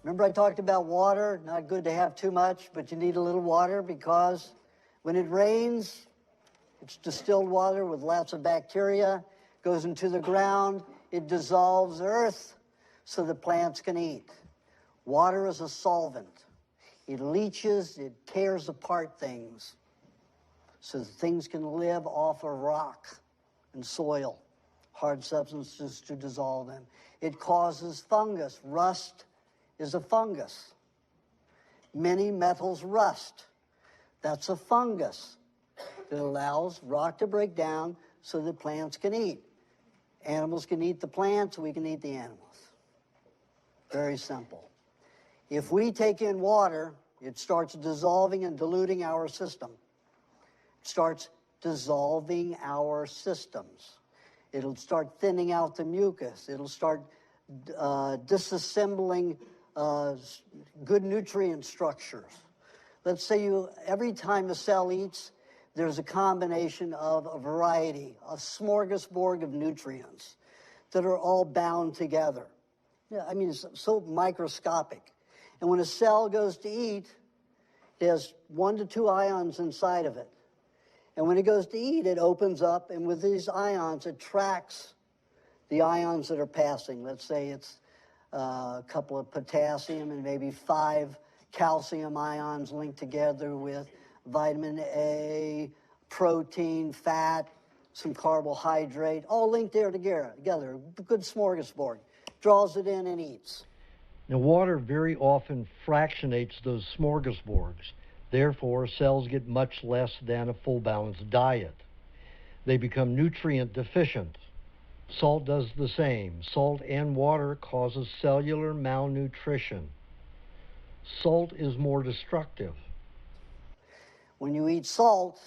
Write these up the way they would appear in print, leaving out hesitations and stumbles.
Remember I talked about water, not good to have too much, but you need a little water because when it rains, it's distilled water with lots of bacteria, goes into the ground, it dissolves earth so the plants can eat. Water is a solvent. It leaches, it tears apart things so that things can live off of rock and soil, hard substances to dissolve them. It causes fungus. Rust is a fungus. Many metals rust. That's a fungus that allows rock to break down so that plants can eat. Animals can eat the plants, we can eat the animals. Very simple. If we take in water, it starts dissolving and diluting our system. It starts dissolving our systems. It'll start thinning out the mucus. It'll start disassembling good nutrient structures. Let's say every time a cell eats, there's a combination of a variety, a smorgasbord of nutrients that are all bound together. Yeah, I mean, it's so microscopic. And when a cell goes to eat, it has 1 to 2 ions inside of it. And when it goes to eat, it opens up, and with these ions, it tracks the ions that are passing. Let's say it's a couple of potassium and maybe 5 calcium ions linked together with vitamin A, protein, fat, some carbohydrate, all linked there together. A good smorgasbord. Draws it in and eats. Now, water very often fractionates those smorgasbords. Therefore, cells get much less than a full balanced diet. They become nutrient deficient. Salt does the same. Salt and water causes cellular malnutrition. Salt is more destructive. When you eat salt,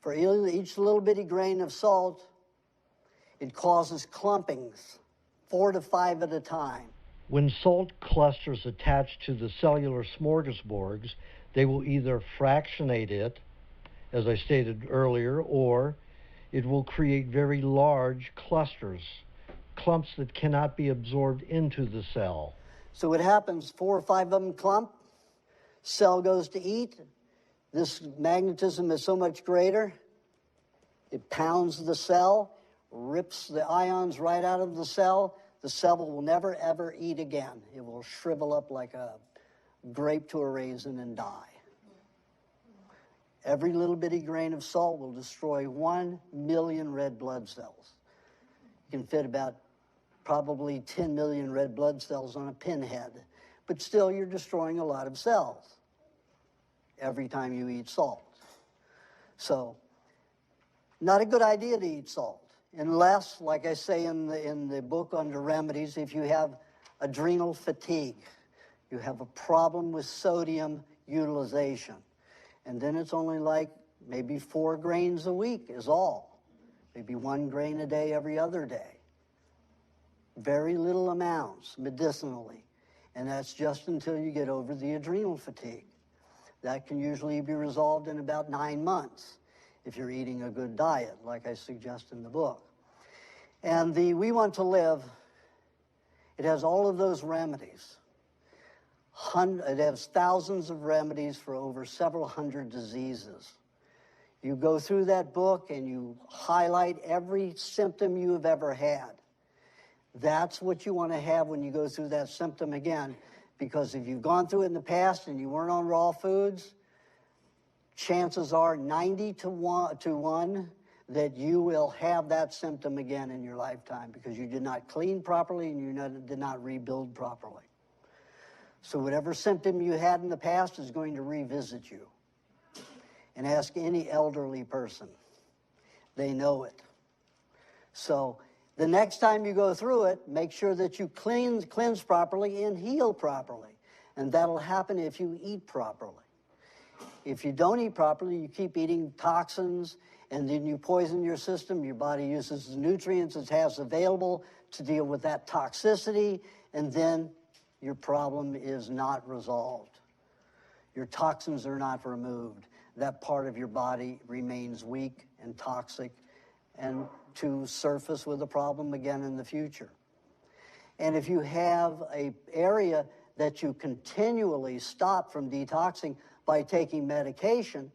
for each little bitty grain of salt, it causes clumpings, 4 to 5 at a time. When salt clusters attach to the cellular smorgasbords, they will either fractionate it, as I stated earlier, or it will create very large clusters, clumps that cannot be absorbed into the cell. So what happens, 4 or 5 of them clump, cell goes to eat, this magnetism is so much greater, it pounds the cell, rips the ions right out of the cell will never ever eat again. It will shrivel up like a grape to a raisin and die. Every little bitty grain of salt will destroy 1 million red blood cells. You can fit about probably 10 million red blood cells on a pinhead, but still you're destroying a lot of cells every time you eat salt. So, not a good idea to eat salt, unless, like I say in the book under remedies, if you have adrenal fatigue, you have a problem with sodium utilization. And then it's only like maybe 4 grains a week is all. Maybe 1 grain a day every other day. Very little amounts medicinally. And that's just until you get over the adrenal fatigue. That can usually be resolved in about 9 months if you're eating a good diet, like I suggest in the book. And the We Want to Live, it has all of those remedies. It has thousands of remedies for over several hundred diseases. You go through that book and you highlight every symptom you have ever had. That's what you want to have when you go through that symptom again, because if you've gone through it in the past and you weren't on raw foods, chances are 90 to 1 that you will have that symptom again in your lifetime because you did not clean properly and you did not rebuild properly. So whatever symptom you had in the past is going to revisit you. And ask any elderly person. They know it. So the next time you go through it, make sure that you cleanse properly and heal properly. And that'll happen if you eat properly. If you don't eat properly, you keep eating toxins, and then you poison your system. Your body uses the nutrients it has available to deal with that toxicity, and then your problem is not resolved. Your toxins are not removed. That part of your body remains weak and toxic, and to surface with a problem again in the future. And if you have an area that you continually stop from detoxing by taking medication,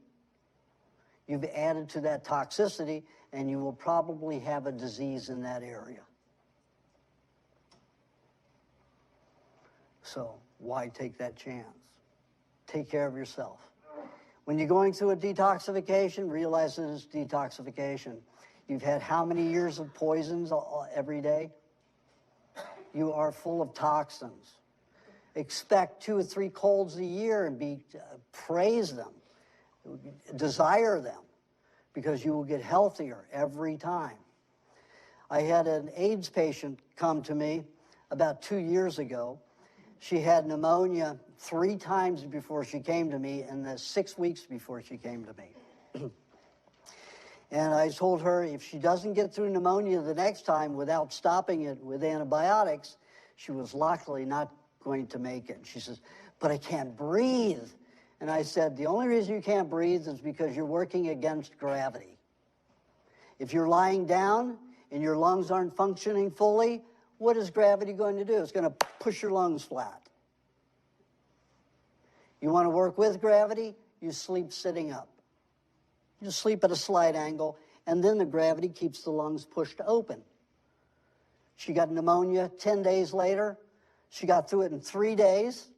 you've added to that toxicity, and you will probably have a disease in that area. So why take that chance? Take care of yourself. When you're going through a detoxification, realize that it's detoxification. You've had how many years of poisons every day? You are full of toxins. Expect 2 or 3 colds a year and praise them, desire them, because you will get healthier every time. I had an AIDS patient come to me about 2 years ago. She had pneumonia 3 times before she came to me, and the 6 weeks before she came to me. And I told her if she doesn't get through pneumonia the next time without stopping it with antibiotics, she was likely not going to make it. She says, but I can't breathe. And I said, the only reason you can't breathe is because you're working against gravity. If you're lying down and your lungs aren't functioning fully, what is gravity going to do? It's going to push your lungs flat. You want to work with gravity? You sleep sitting up. You sleep at a slight angle, and then the gravity keeps the lungs pushed open. She got pneumonia 10 days later. She got through it in 3 days,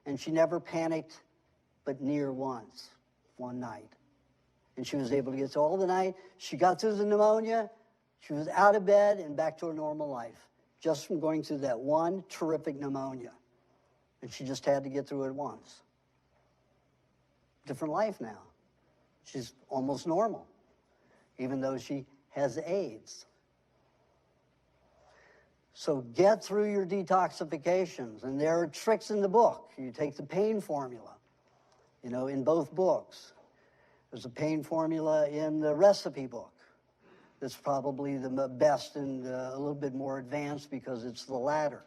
and she never panicked but near once, one night. And she was able to get through all the night. She got through the pneumonia. She was out of bed and back to her normal life, just from going through that one terrific pneumonia. And she just had to get through it once. Different life now. She's almost normal, even though she has AIDS. So get through your detoxifications, and there are tricks in the book. You take the pain formula, in both books. There's a pain formula in the recipe book that's probably the best and a little bit more advanced because it's the latter.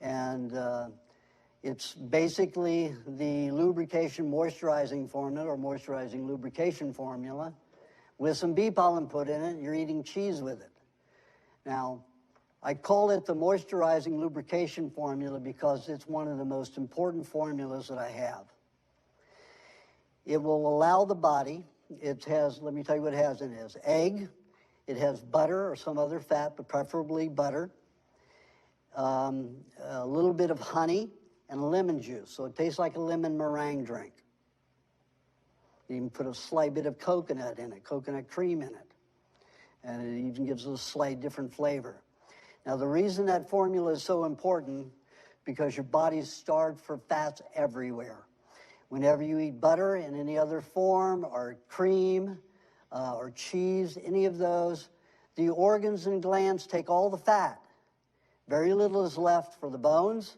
And it's basically the lubrication moisturizing formula or moisturizing lubrication formula with some bee pollen put in it. You're eating cheese with it. Now, I call it the moisturizing lubrication formula because it's one of the most important formulas that I have. It will allow the body, it has, let me tell you what it has in it. It has egg, it has butter or some other fat, but preferably butter, a little bit of honey, and lemon juice, so it tastes like a lemon meringue drink. You can put a slight bit of coconut in it, coconut cream in it, and it even gives it a slight different flavor. Now, the reason that formula is so important, because your body's starved for fats everywhere. Whenever you eat butter in any other form, or cream, or cheese, any of those, the organs and glands take all the fat. Very little is left for the bones,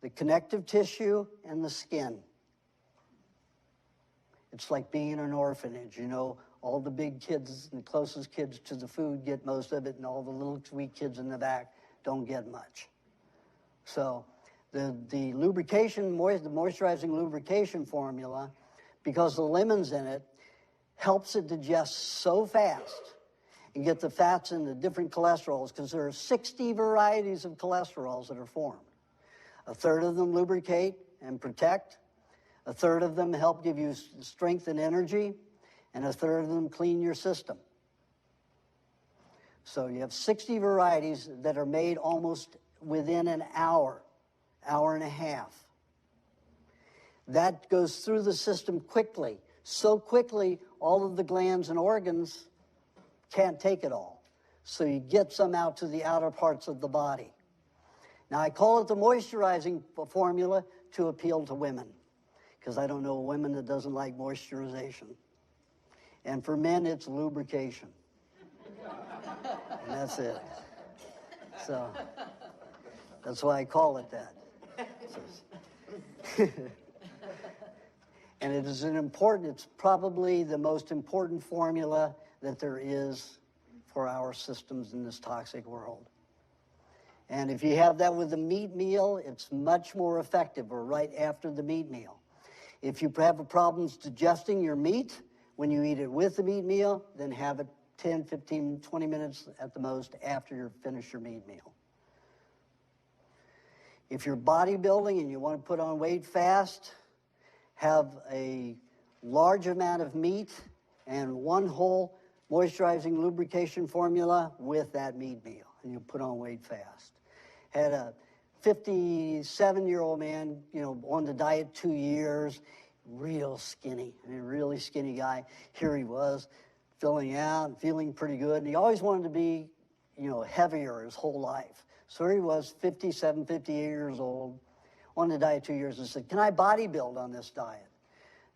the connective tissue, and the skin. It's like being in an orphanage, all the big kids and the closest kids to the food get most of it, and all the little sweet kids in the back don't get much. So the lubrication, the moisturizing lubrication formula, because the lemon's in it, helps it digest so fast and get the fats and the different cholesterols, because there are 60 varieties of cholesterols that are formed. A third of them lubricate and protect. A third of them help give you strength and energy. And a third of them clean your system. So you have 60 varieties that are made almost within an hour, hour and a half. That goes through the system quickly. So quickly, all of the glands and organs can't take it all. So you get some out to the outer parts of the body. Now, I call it the moisturizing formula to appeal to women, because I don't know a woman that doesn't like moisturization. And for men, it's lubrication. And that's it. So that's why I call it that. And it is it's probably the most important formula that there is for our systems in this toxic world. And if you have that with a meat meal, it's much more effective, or right after the meat meal. If you have problems digesting your meat when you eat it with the meat meal, then have it 10, 15, 20 minutes at the most after you finish your meat meal. If you're bodybuilding and you want to put on weight fast, have a large amount of meat and one whole moisturizing lubrication formula with that meat meal, and you put on weight fast. Had a 57-year-old man, on the diet 2 years, real skinny, really skinny guy. Here he was, filling out, feeling pretty good, and he always wanted to be, heavier his whole life. So here he was, 57, 58 years old, on the diet 2 years, and said, "Can I bodybuild on this diet?"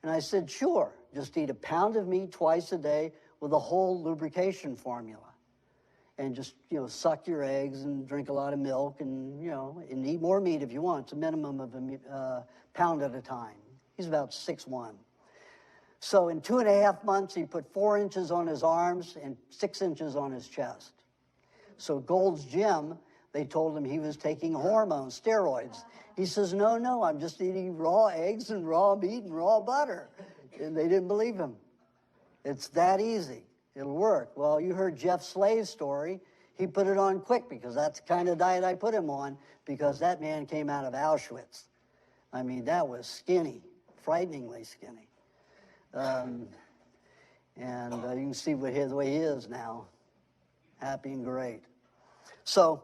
And I said, "Sure, just eat a pound of meat twice a day with a whole lubrication formula. And just, suck your eggs and drink a lot of milk and, and eat more meat if you want. It's a minimum of a pound at a time." He's about 6'1". So in 2.5 months, he put 4 inches on his arms and 6 inches on his chest. So Gold's Gym, they told him he was taking hormones, steroids. He says, no, I'm just eating raw eggs and raw meat and raw butter. And they didn't believe him. It's that easy. It'll work. Well, you heard Jeff Slay's story. He put it on quick because that's the kind of diet I put him on, because that man came out of Auschwitz. I mean, that was skinny, frighteningly skinny. And you can see the way he is now, happy and great. So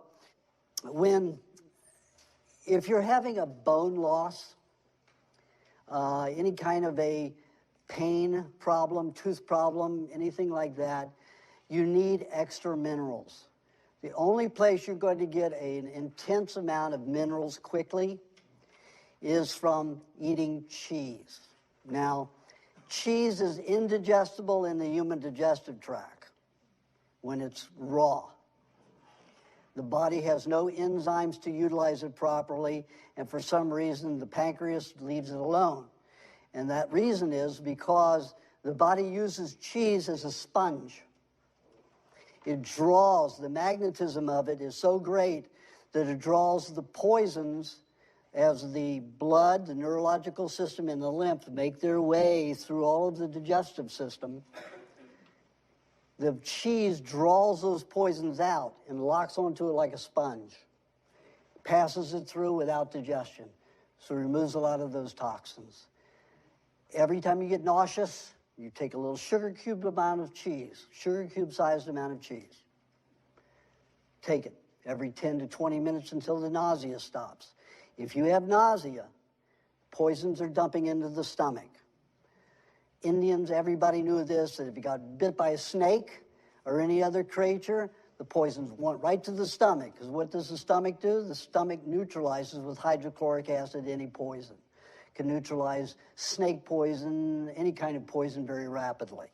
if you're having a bone loss, any kind of a pain problem, tooth problem, anything like that, you need extra minerals. The only place you're going to get an intense amount of minerals quickly is from eating cheese. Now, cheese is indigestible in the human digestive tract when it's raw. The body has no enzymes to utilize it properly, and for some reason the pancreas leaves it alone. And that reason is because the body uses cheese as a sponge. It draws, the magnetism of it is so great that it draws the poisons as the blood, the neurological system, and the lymph make their way through all of the digestive system. The cheese draws those poisons out and locks onto it like a sponge. Passes it through without digestion. So it removes a lot of those toxins. Every time you get nauseous, you take a little sugar cube amount of cheese, sugar cube sized amount of cheese. Take it every 10 to 20 minutes until the nausea stops. If you have nausea, poisons are dumping into the stomach. Indians, everybody knew this, that if you got bit by a snake or any other creature, the poisons went right to the stomach. Because what does the stomach do? The stomach neutralizes with hydrochloric acid any poison. Can neutralize snake poison, any kind of poison very rapidly.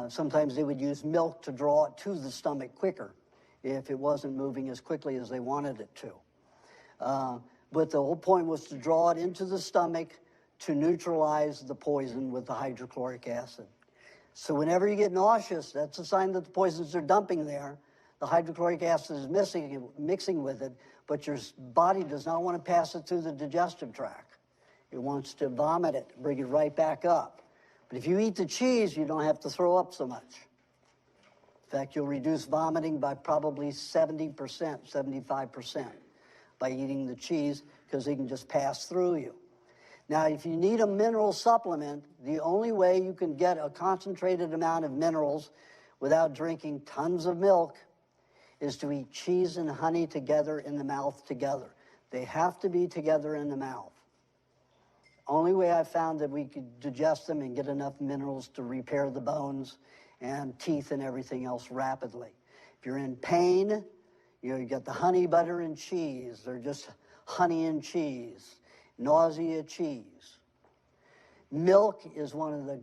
Sometimes they would use milk to draw it to the stomach quicker if it wasn't moving as quickly as they wanted it to. But the whole point was to draw it into the stomach to neutralize the poison with the hydrochloric acid. So whenever you get nauseous, that's a sign that the poisons are dumping there. The hydrochloric acid is mixing with it, but your body does not want to pass it through the digestive tract. It wants to vomit it, bring it right back up. But if you eat the cheese, you don't have to throw up so much. In fact, you'll reduce vomiting by probably 70%, 75% by eating the cheese, because it can just pass through you. Now, if you need a mineral supplement, the only way you can get a concentrated amount of minerals without drinking tons of milk is to eat cheese and honey together in the mouth together. They have to be together in the mouth. Only way I found that we could digest them and get enough minerals to repair the bones and teeth and everything else rapidly. If you're in pain, you get the honey, butter, and cheese, or just honey and cheese. Nausea, cheese. Milk is one of the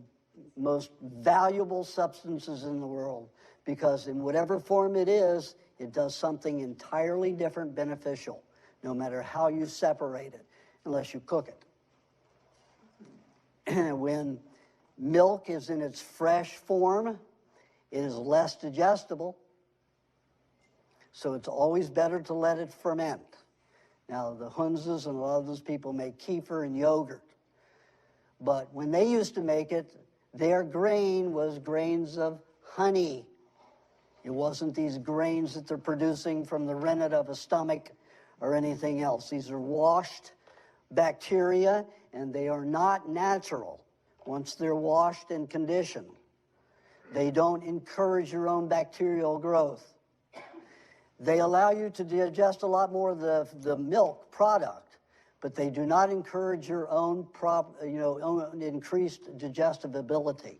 most valuable substances in the world, because in whatever form it is, it does something entirely different, beneficial. no matter how you separate it, unless you cook it. When milk is in its fresh form, it is less digestible, so it's always better to let it ferment. Now, the Hunzes and a lot of those people make kefir and yogurt, but when they used to make it, their grain was grains of honey. It wasn't these grains that they're producing from the rennet of a stomach or anything else. These are washed bacteria, and they are not natural once they're washed and conditioned. They don't encourage your own bacterial growth. They allow you to digest a lot more of the milk product, but they do not encourage your own own increased digestive ability.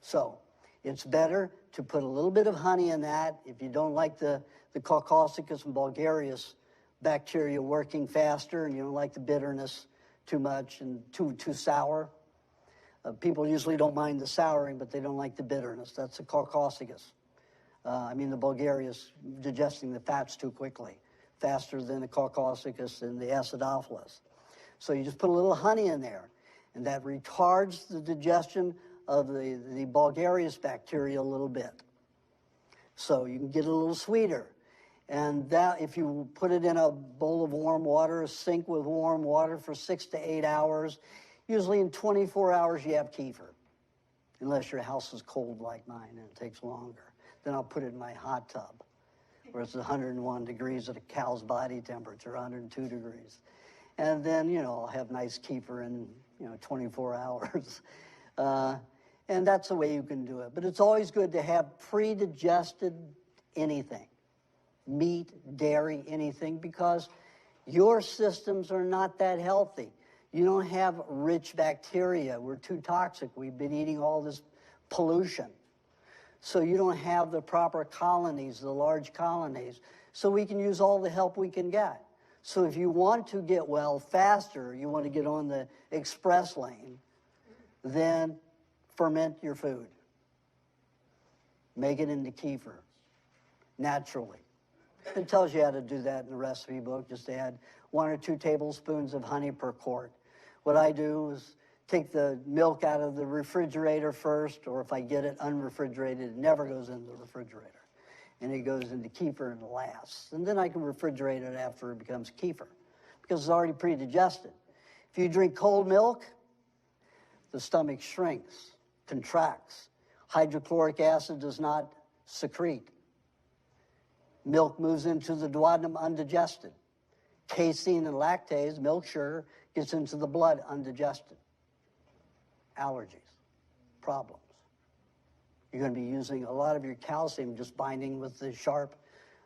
So it's better to put a little bit of honey in that if you don't like the Caucasus and Bulgarius bacteria working faster, and you don't like the bitterness too much and too sour. People usually don't mind the souring, but they don't like the bitterness. That's the Caucasus. The Bulgarius digesting the fats too quickly, faster than the Caucasus and the acidophilus. So you just put a little honey in there, and that retards the digestion of the Bulgarius bacteria a little bit. So you can get it a little sweeter. And that, if you put it in a bowl of warm water, sink with warm water for 6 to 8 hours, usually in 24 hours you have kefir, unless your house is cold like mine and it takes longer. Then I'll put it in my hot tub, where it's 101 degrees at a cow's body temperature, 102 degrees. And then, I'll have nice kefir in, 24 hours. And that's the way you can do it. But it's always good to have pre-digested anything, meat, dairy, anything, because your systems are not that healthy. You don't have rich bacteria. We're too toxic. We've been eating all this pollution. So you don't have the proper colonies, the large colonies. So we can use all the help we can get. So if you want to get well faster, you want to get on the express lane, then ferment your food. Make it into kefir, naturally. It tells you how to do that in the recipe book. Just add 1 or 2 tablespoons of honey per quart. What I do is take the milk out of the refrigerator first, or if I get it unrefrigerated, it never goes in the refrigerator. And it goes into kefir and lasts. And then I can refrigerate it after it becomes kefir, because it's already pre-digested. If you drink cold milk, the stomach shrinks, contracts. Hydrochloric acid does not secrete. Milk moves into the duodenum undigested. Casein and lactase, milk sugar, gets into the blood undigested. Allergies, problems. You're going to be using a lot of your calcium just binding with the sharp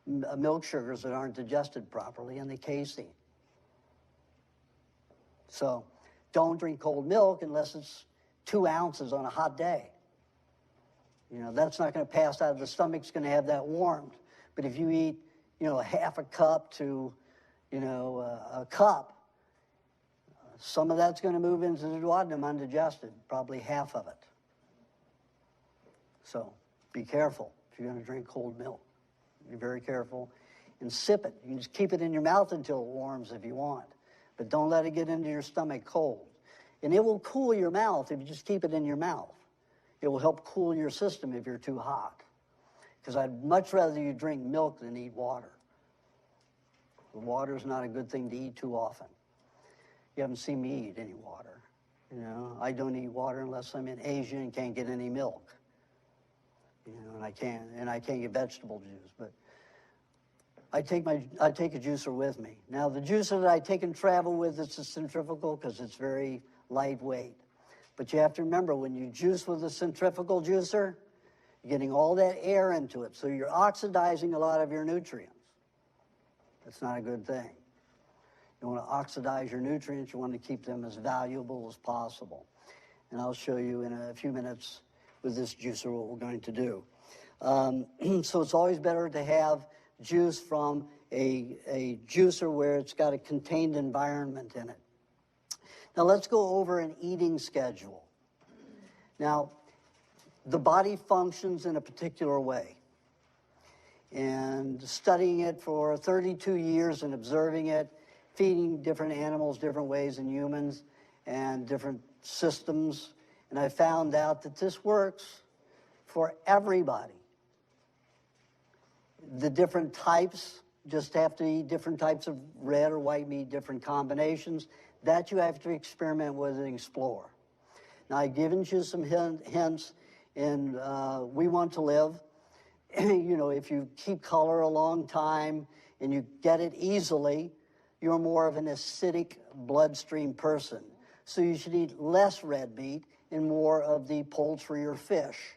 milk sugars that aren't digested properly and the casein. So don't drink cold milk unless it's 2 ounces on a hot day. That's not going to pass out of the stomach's going to have that warmed. But if you eat, half a cup to, a cup, some of that's going to move into the duodenum undigested, probably half of it. So be careful if you're going to drink cold milk. Be very careful and sip it. You can just keep it in your mouth until it warms if you want, but don't let it get into your stomach cold. And it will cool your mouth if you just keep it in your mouth. It will help cool your system if you're too hot. Because I'd much rather you drink milk than eat water. Water is not a good thing to eat too often. You haven't seen me eat any water. I don't eat water unless I'm in Asia and can't get any milk. And I can't get vegetable juice. But I take a juicer with me. Now the juicer that I take and travel with, it's a centrifugal because it's very lightweight. But you have to remember, when you juice with a centrifugal juicer, you're getting all that air into it, so you're oxidizing a lot of your nutrients. That's not a good thing. You want to oxidize your nutrients. You want to keep them as valuable as possible. And I'll show you in a few minutes with this juicer what we're going to do. So it's always better to have juice from a juicer where it's got a contained environment in it. Now let's go over an eating schedule. Now, the body functions in a particular way. and studying it for 32 years and observing it, feeding different animals different ways than humans and different systems. And I found out that this works for everybody. The different types just have to eat different types of red or white meat, different combinations. That you have to experiment with and explore. Now, I've given you some hints in We Want to Live. You know, if you keep color a long time and you get it easily, you're more of an acidic bloodstream person. So you should eat less red meat and more of the poultry or fish.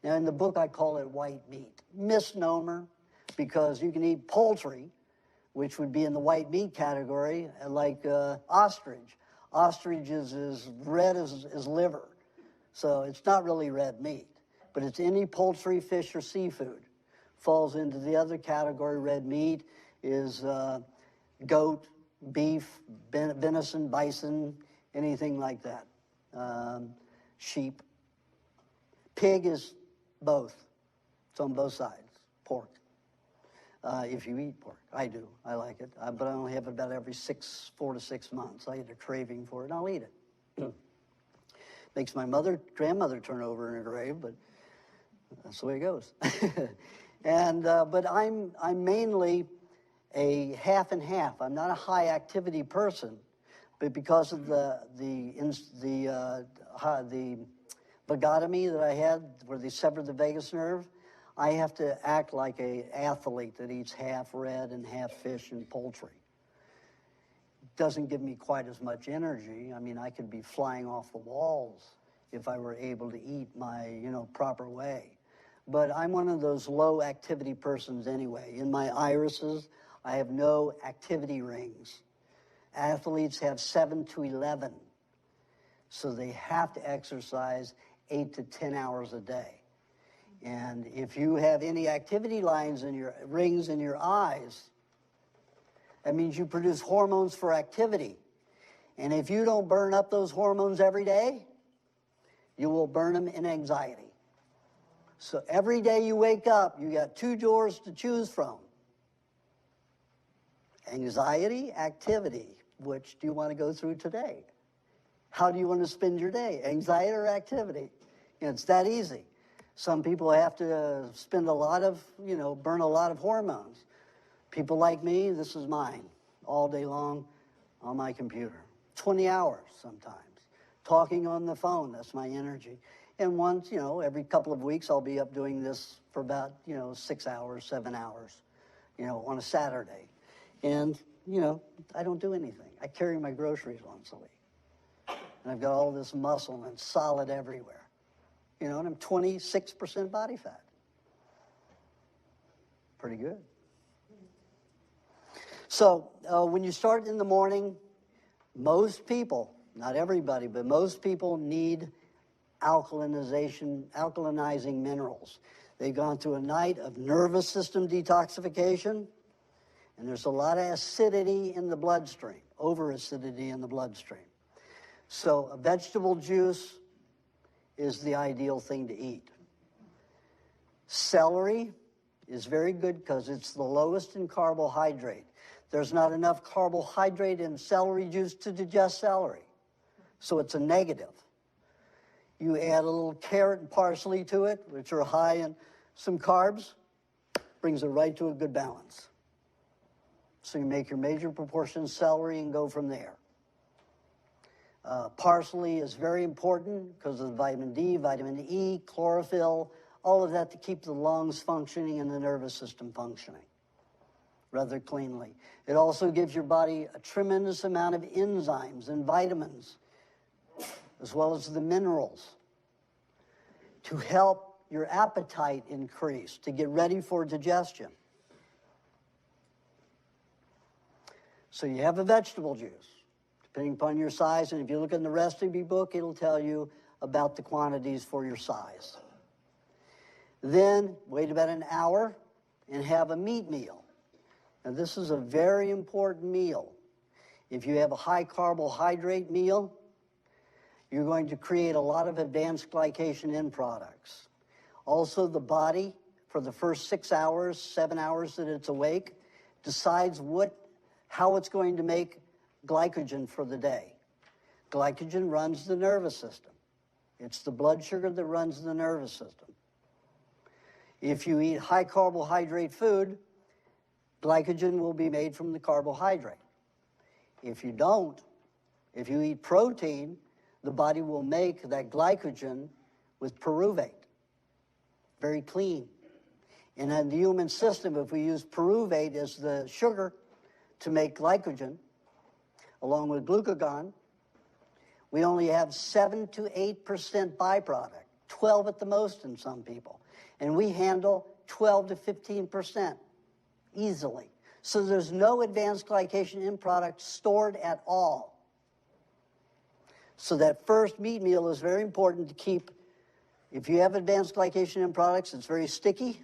Now, in the book, I call it white meat. Misnomer, because you can eat poultry, which would be in the white meat category, like ostrich. Ostrich is as red as liver, so it's not really red meat. But it's any poultry, fish, or seafood. Falls into the other category. Red meat is goat, beef, venison, bison, anything like that. Sheep. Pig is both. It's on both sides. Pork. If you eat pork. I do. I like it. But I only have it about every 4 to 6 months. I get a craving for it, and I'll eat it. Makes my grandmother turn over in her grave, but that's the way it goes. But I'm mainly a half and half. I'm not a high activity person, but because of the vagotomy that I had, where they severed the vagus nerve, I have to act like an athlete that eats half red and half fish and poultry. Doesn't give me quite as much energy. I mean, I could be flying off the walls if I were able to eat my, proper way. But I'm one of those low activity persons anyway. In my irises, I have no activity rings. Athletes have 7 to 11. So they have to exercise 8 to 10 hours a day. And if you have any activity rings in your eyes, that means you produce hormones for activity. And if you don't burn up those hormones every day, you will burn them in anxiety. So every day you wake up, you got 2 doors to choose from. Anxiety, activity. Which do you want to go through today? How do you want to spend your day? Anxiety or activity? It's that easy. Some people have to spend burn a lot of hormones. People like me, this is mine, all day long on my computer. 20 hours sometimes. Talking on the phone, that's my energy. And once, every couple of weeks, I'll be up doing this for about, 6 hours, 7 hours, on a Saturday. And, I don't do anything. I carry my groceries once a week. And I've got all this muscle and it's solid everywhere. And I'm 26% body fat. Pretty good. So when you start in the morning, most people, not everybody, but most people need alkalinizing minerals. They've gone through a night of nervous system detoxification, and there's a lot of acidity in the bloodstream, over-acidity in the bloodstream. So a vegetable juice is the ideal thing to eat. Celery is very good because it's the lowest in carbohydrate. There's not enough carbohydrate in celery juice to digest celery, so it's a negative. You add a little carrot and parsley to it, which are high in some carbs, brings it right to a good balance. So you make your major proportion celery and go from there. Parsley is very important because of vitamin D, vitamin E, chlorophyll, all of that to keep the lungs functioning and the nervous system functioning rather cleanly. It also gives your body a tremendous amount of enzymes and vitamins, as well as the minerals, to help your appetite increase, to get ready for digestion. So you have a vegetable juice, depending upon your size, and if you look in the recipe book, it'll tell you about the quantities for your size. Then wait about an hour and have a meat meal. Now this is a very important meal. If you have a high carbohydrate meal, you're going to create a lot of advanced glycation end products. Also, the body, for the first 6 hours, 7 hours that it's awake, decides how it's going to make glycogen for the day. Glycogen runs the nervous system. It's the blood sugar that runs the nervous system. If you eat high carbohydrate food, glycogen will be made from the carbohydrate. If you don't, if you eat protein, the body will make that glycogen with pyruvate. Very clean. And in the human system, if we use pyruvate as the sugar to make glycogen, along with glucagon, we only have 7 to 8% byproduct, 12 at the most in some people. And we handle 12 to 15% easily. So there's no advanced glycation end product stored at all. So that first meat meal is very important to keep. If you have advanced glycation end products, it's very sticky.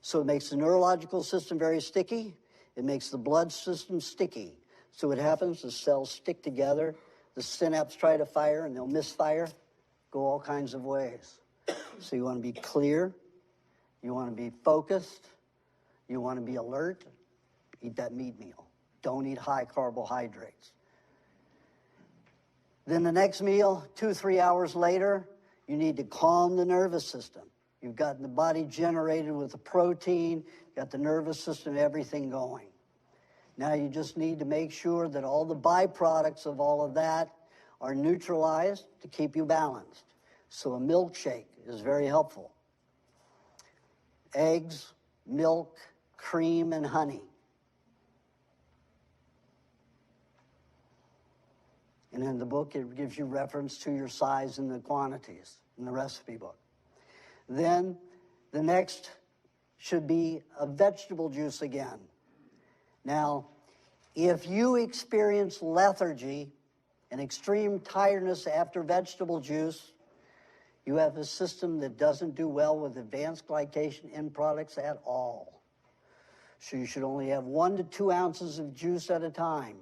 So it makes the neurological system very sticky. It makes the blood system sticky. So what happens, the cells stick together, the synapses try to fire, and they'll misfire, go all kinds of ways. So you want to be clear, you want to be focused, you want to be alert, eat that meat meal. Don't eat high carbohydrates. Then the next meal, 2-3 hours later, you need to calm the nervous system. You've got the body generated with the protein, got the nervous system, everything going. Now you just need to make sure that all the byproducts of all of that are neutralized to keep you balanced. So a milkshake is very helpful. Eggs, milk, cream, and honey. And in the book, it gives you reference to your size and the quantities in the recipe book. Then the next should be a vegetable juice again. Now, if you experience lethargy and extreme tiredness after vegetable juice, you have a system that doesn't do well with advanced glycation end products at all. So you should only have 1 to 2 ounces of juice at a time.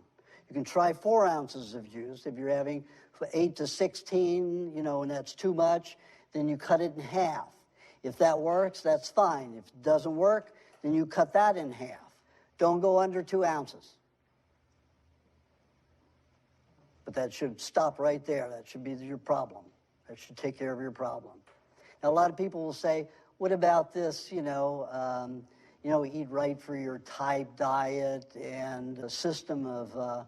You can try 4 ounces of juice. If you're having 8 to 16, and that's too much, then you cut it in half. If that works, that's fine. If it doesn't work, then you cut that in half. Don't go under 2 ounces. But that should stop right there. That should be your problem. That should take care of your problem. Now, a lot of people will say, what about this, eat right for your type diet and a system of,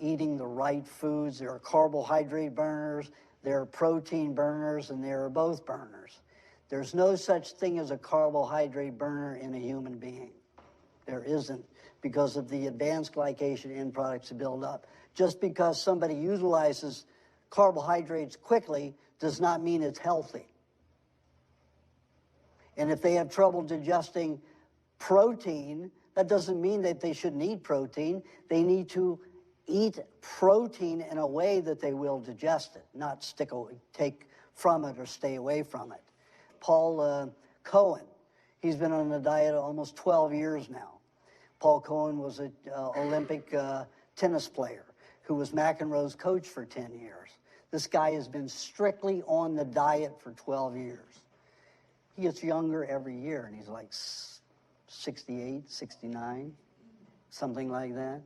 eating the right foods. There are carbohydrate burners, there are protein burners, and there are both burners. There's no such thing as a carbohydrate burner in a human being. There isn't, because of the advanced glycation end products to build up. Just because somebody utilizes carbohydrates quickly does not mean it's healthy. And if they have trouble digesting protein, that doesn't mean that they shouldn't eat protein. They need to eat protein in a way that they will digest it, not take from it or stay away from it. Paul Cohen, he's been on a diet almost 12 years now. Paul Cohen was an Olympic tennis player who was McEnroe's coach for 10 years. This guy has been strictly on the diet for 12 years. He gets younger every year, and he's like 68, 69, something like that.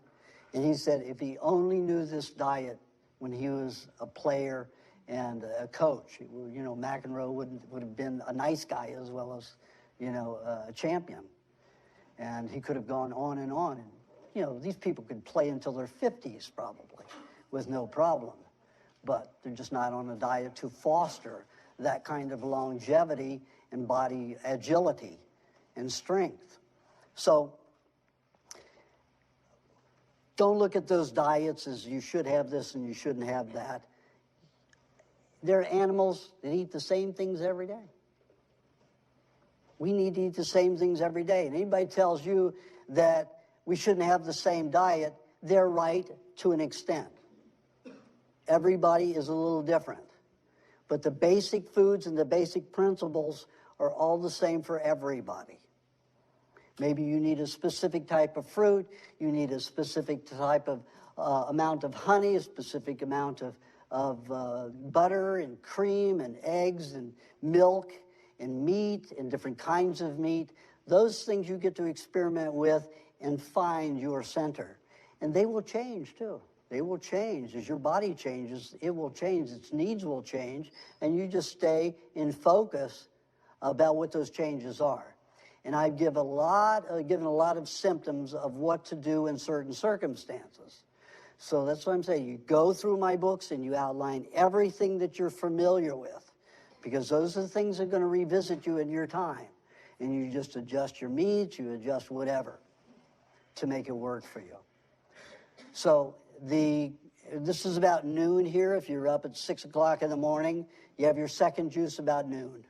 And he said if he only knew this diet when he was a player and a coach, McEnroe would have been a nice guy as well as, a champion. And he could have gone on and on. And, these people could play until their 50s probably with no problem. But they're just not on a diet to foster that kind of longevity and body agility and strength. So don't look at those diets as you should have this and you shouldn't have that. They're animals that eat the same things every day. We need to eat the same things every day. And anybody tells you that we shouldn't have the same diet, they're right to an extent. Everybody is a little different. But the basic foods and the basic principles are all the same for everybody. Maybe you need a specific type of fruit, you need a specific type of amount of honey, a specific amount of butter and cream and eggs and milk and meat and different kinds of meat. Those things you get to experiment with and find your center. And they will change too. They will change. As your body changes, it will change. Its needs will change. And you just stay in focus about what those changes are. And I've given a lot of symptoms of what to do in certain circumstances. So that's what I'm saying. You go through my books and you outline everything that you're familiar with, because those are the things that are going to revisit you in your time. And you just adjust your meats, you adjust whatever to make it work for you. So this is about noon here. If you're up at 6 o'clock in the morning, you have your second juice about noon.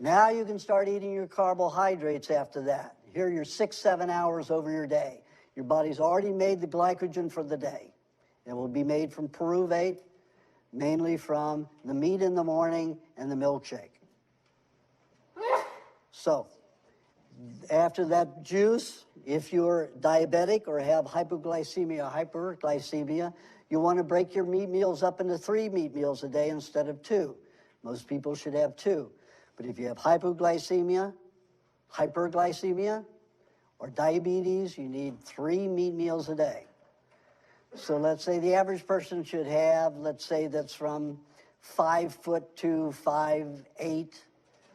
Now you can start eating your carbohydrates after that. Here you're 6-7 hours over your day. Your body's already made the glycogen for the day. It will be made from pyruvate, mainly from the meat in the morning and the milkshake. So, after that juice, if you're diabetic or have hypoglycemia or hyperglycemia, you want to break your meat meals up into 3 meat meals a day instead of 2. Most people should have 2. But if you have hypoglycemia, hyperglycemia, or diabetes, you need 3 meat meals a day. So let's say the average person should have, let's say that's from 5 foot to 5'8",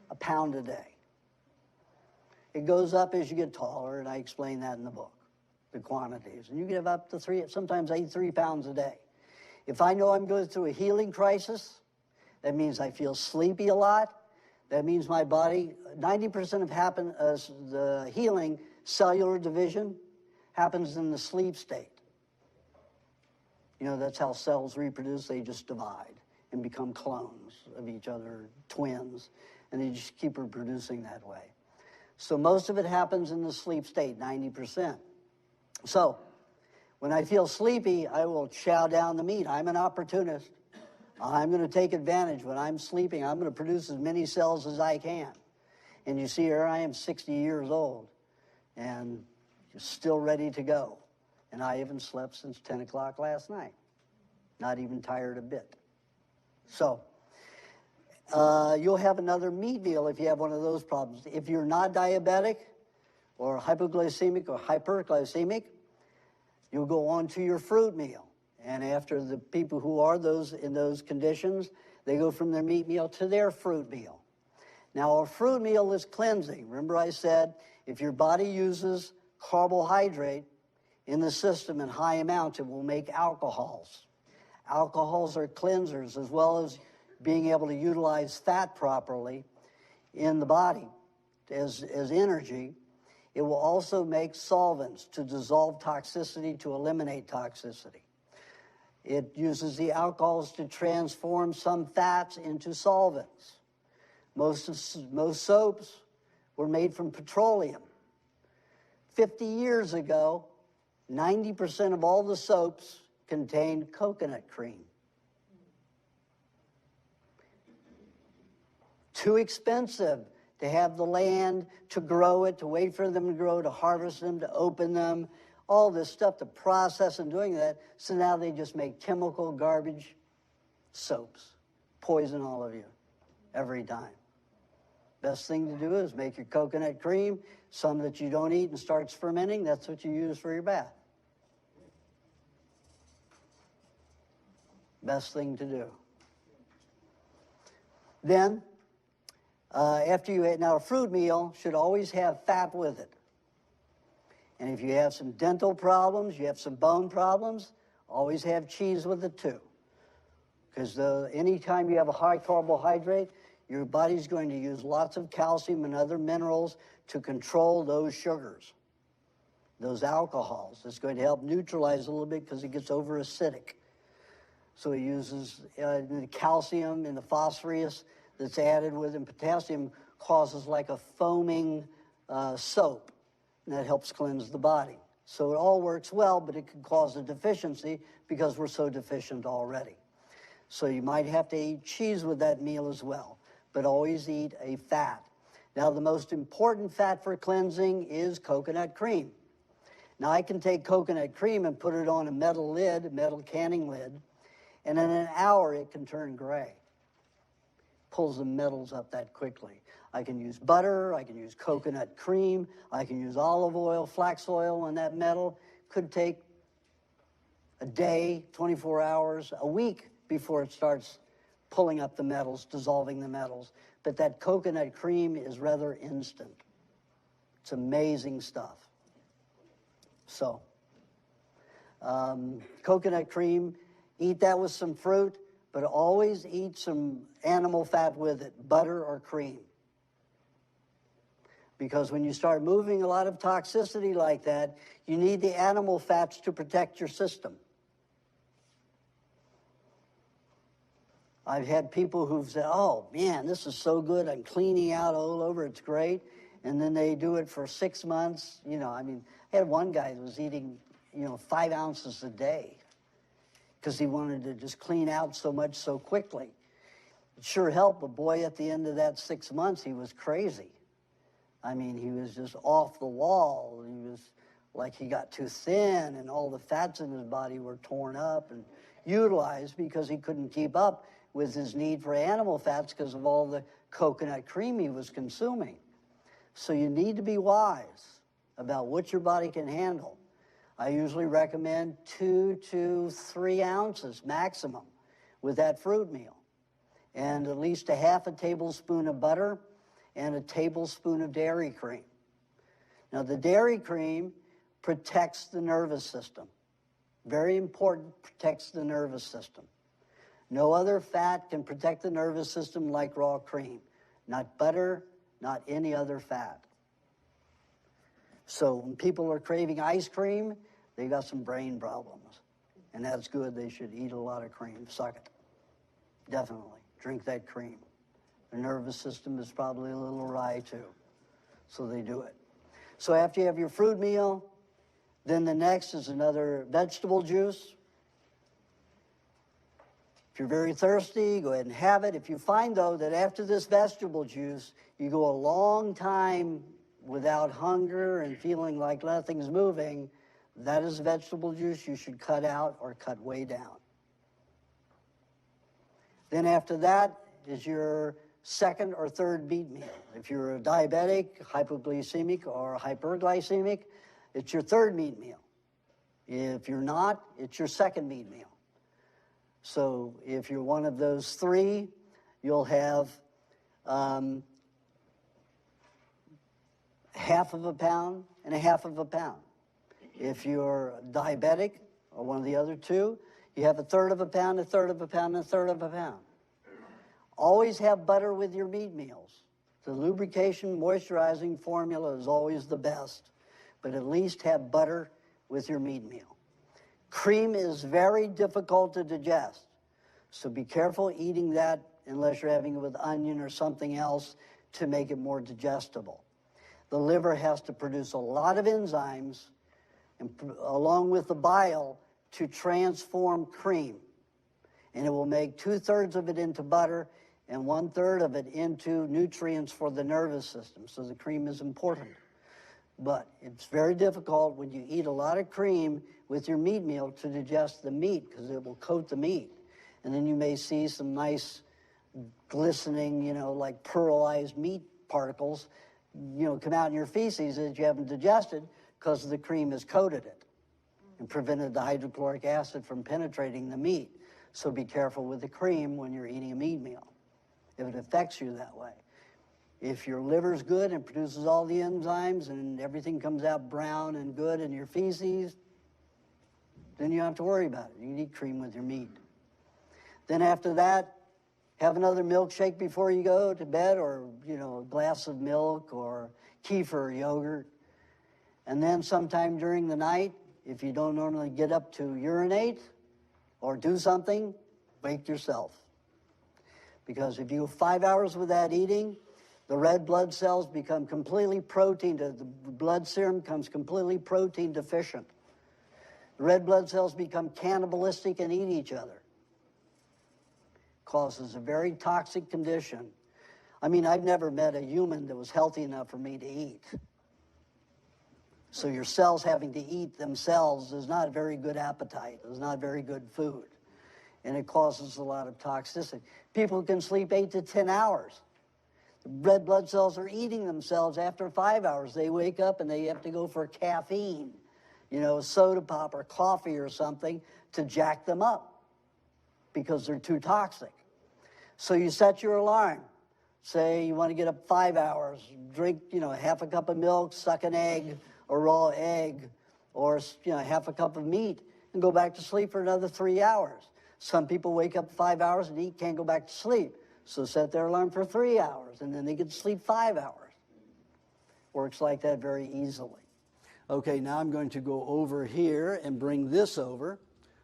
a pound a day. It goes up as you get taller, and I explain that in the book, the quantities. And you get up to sometimes 3 pounds a day. If I know I'm going through a healing crisis, that means I feel sleepy a lot. That means my body, 90% of the healing, cellular division, happens in the sleep state. You know, that's how cells reproduce. They just divide and become clones of each other, twins, and they just keep reproducing that way. So most of it happens in the sleep state, 90%. So when I feel sleepy, I will chow down the meat. I'm an opportunist. I'm going to take advantage. When I'm sleeping, I'm going to produce as many cells as I can. And you see, here I am 60 years old and still ready to go. And I haven't slept since 10 o'clock last night. Not even tired a bit. So you'll have another meat meal if you have one of those problems. If you're not diabetic or hypoglycemic or hyperglycemic, you'll go on to your fruit meal. And after the people who are in those conditions, they go from their meat meal to their fruit meal. Now, a fruit meal is cleansing. Remember I said, if your body uses carbohydrate in the system in high amounts, it will make alcohols. Alcohols are cleansers, as well as being able to utilize fat properly in the body as energy. It will also make solvents to dissolve toxicity, to eliminate toxicity. It uses the alcohols to transform some fats into solvents. Most soaps were made from petroleum. 50 years ago, 90% of all the soaps contained coconut cream. Too expensive to have the land to grow it, to wait for them to grow, to harvest them, to open them, all this stuff, to process and doing that. So now they just make chemical garbage soaps, poison all of you every time. Best thing to do is make your coconut cream, some that you don't eat and starts fermenting. That's what you use for your bath. Best thing to do. Then, after you eat, now a fruit meal should always have fat with it. And if you have some dental problems, you have some bone problems, always have cheese with it too. Because anytime you have a high carbohydrate, your body's going to use lots of calcium and other minerals to control those sugars, those alcohols. It's going to help neutralize a little bit because it gets over acidic. So it uses the calcium and the phosphorus that's added with, and potassium causes like a foaming soap, and that helps cleanse the body. So it all works well, but it can cause a deficiency because we're so deficient already. So you might have to eat cheese with that meal as well, but always eat a fat. Now, the most important fat for cleansing is coconut cream. Now, I can take coconut cream and put it on a metal lid, a metal canning lid, and in an hour it can turn gray. pulls the metals up that quickly. I can use butter, I can use coconut cream, I can use olive oil, flax oil, and that metal could take a day, 24 hours, a week before it starts pulling up the metals, dissolving the metals. But that coconut cream is rather instant. It's amazing stuff. So, coconut cream, eat that with some fruit, but always eat some animal fat with it, butter or cream. Because when you start moving a lot of toxicity like that, you need the animal fats to protect your system. I've had people who've said, oh man, this is so good, I'm cleaning out all over, it's great. And then they do it for 6 months. You know, I mean, I had one guy that was eating, 5 ounces a day because he wanted to just clean out so much so quickly. It sure helped, but boy, at the end of that 6 months, he was crazy. I mean, he was just off the wall. He was like he got too thin, and all the fats in his body were torn up and utilized because he couldn't keep up with his need for animal fats because of all the coconut cream he was consuming. So you need to be wise about what your body can handle. I usually recommend 2 to 3 ounces maximum with that fruit meal, and at least a half a tablespoon of butter and a tablespoon of dairy cream. Now, the dairy cream protects the nervous system. Very important, protects the nervous system. No other fat can protect the nervous system like raw cream. Not butter, not any other fat. So when people are craving ice cream, they got some brain problems. And that's good. They should eat a lot of cream. Suck it. Definitely. Drink that cream. Their nervous system is probably a little awry too. So they do it. So after you have your fruit meal, then the next is another vegetable juice. If you're very thirsty, go ahead and have it. If you find, though, that after this vegetable juice, you go a long time without hunger and feeling like nothing's moving, that is vegetable juice you should cut out or cut way down. Then after that is your second or third meat meal. If you're a diabetic, hypoglycemic, or hyperglycemic, it's your third meat meal. If you're not, it's your second meat meal. So if you're one of those three, you'll have half of a pound and a half of a pound. If you're diabetic, or one of the other two, you have a third of a pound, a third of a pound, and a third of a pound. Always have butter with your meat meals. The lubrication moisturizing formula is always the best, but at least have butter with your meat meal. Cream is very difficult to digest, so be careful eating that unless you're having it with onion or something else to make it more digestible. The liver has to produce a lot of enzymes and, along with the bile to transform cream, and it will make 2/3 of it into butter and 1/3 of it into nutrients for the nervous system, so the cream is important. But it's very difficult when you eat a lot of cream with your meat meal to digest the meat because it will coat the meat. And then you may see some nice glistening, like pearlized meat particles, come out in your feces that you haven't digested because the cream has coated it and prevented the hydrochloric acid from penetrating the meat. So be careful with the cream when you're eating a meat meal, if it affects you that way. If your liver's good and produces all the enzymes and everything comes out brown and good in your feces, then you don't have to worry about it. You can eat cream with your meat. Then after that, have another milkshake before you go to bed, or, a glass of milk or kefir yogurt. And then sometime during the night, if you don't normally get up to urinate or do something, wake yourself. Because if you go 5 hours without eating, the red blood cells become completely the blood serum becomes completely protein deficient. The red blood cells become cannibalistic and eat each other. Causes a very toxic condition. I mean, I've never met a human that was healthy enough for me to eat. So your cells having to eat themselves is not a very good appetite. It's not very good food. and it causes a lot of toxicity. People can sleep 8 to 10 hours. Red blood cells are eating themselves after 5 hours. They wake up and they have to go for caffeine, a soda pop or coffee or something to jack them up because they're too toxic. So you set your alarm. Say you want to get up 5 hours, drink, half a cup of milk, suck an egg, a raw egg, or, half a cup of meat, and go back to sleep for another 3 hours. Some people wake up 5 hours and eat, can't go back to sleep. So set their alarm for 3 hours, and then they can sleep 5 hours. Works like that very easily. Okay, now I'm going to go over here and bring this over.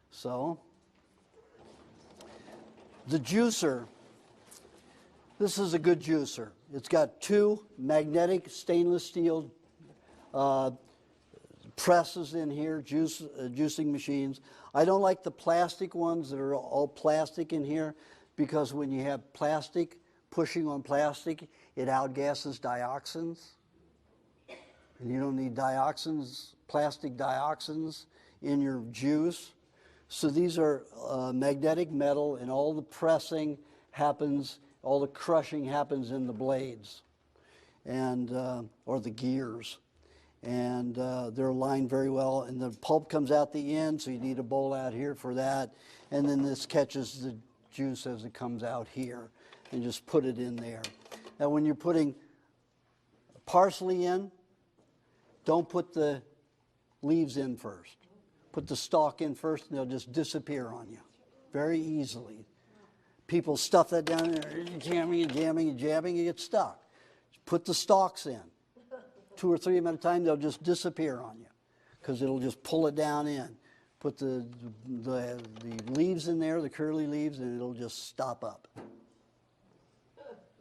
So, the juicer. This is a good juicer. It's got 2 magnetic stainless steel presses in here, juicing machines. I don't like the plastic ones that are all plastic in here, because when you have plastic pushing on plastic, it outgasses dioxins. And you don't need dioxins, plastic dioxins in your juice. So these are magnetic metal, and all the pressing happens, all the crushing happens in the blades, and or the gears. And they're aligned very well, and the pulp comes out the end, so you need a bowl out here for that. And then this catches the juice as it comes out here, and just put it in there. Now when you're putting parsley in, don't put the leaves in first. Put the stalk in first, and they'll just disappear on you very easily. People stuff that down there, jamming and jamming and jamming, and get stuck. Put the stalks in. 2 or 3 of them at a time, they'll just disappear on you, because it'll just pull it down in. Put the leaves in there, the curly leaves, and it'll just stop up.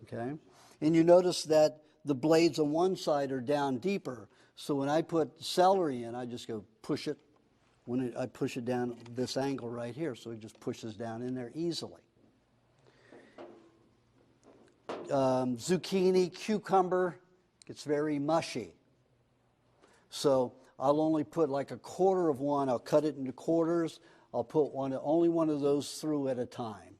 Okay? And you notice that the blades on one side are down deeper. So when I put celery in, I just go push it. I push it down this angle right here, so it just pushes down in there easily. Zucchini, cucumber, it's very mushy. So I'll only put like a quarter of one. I'll cut it into quarters. I'll put only one of those through at a time.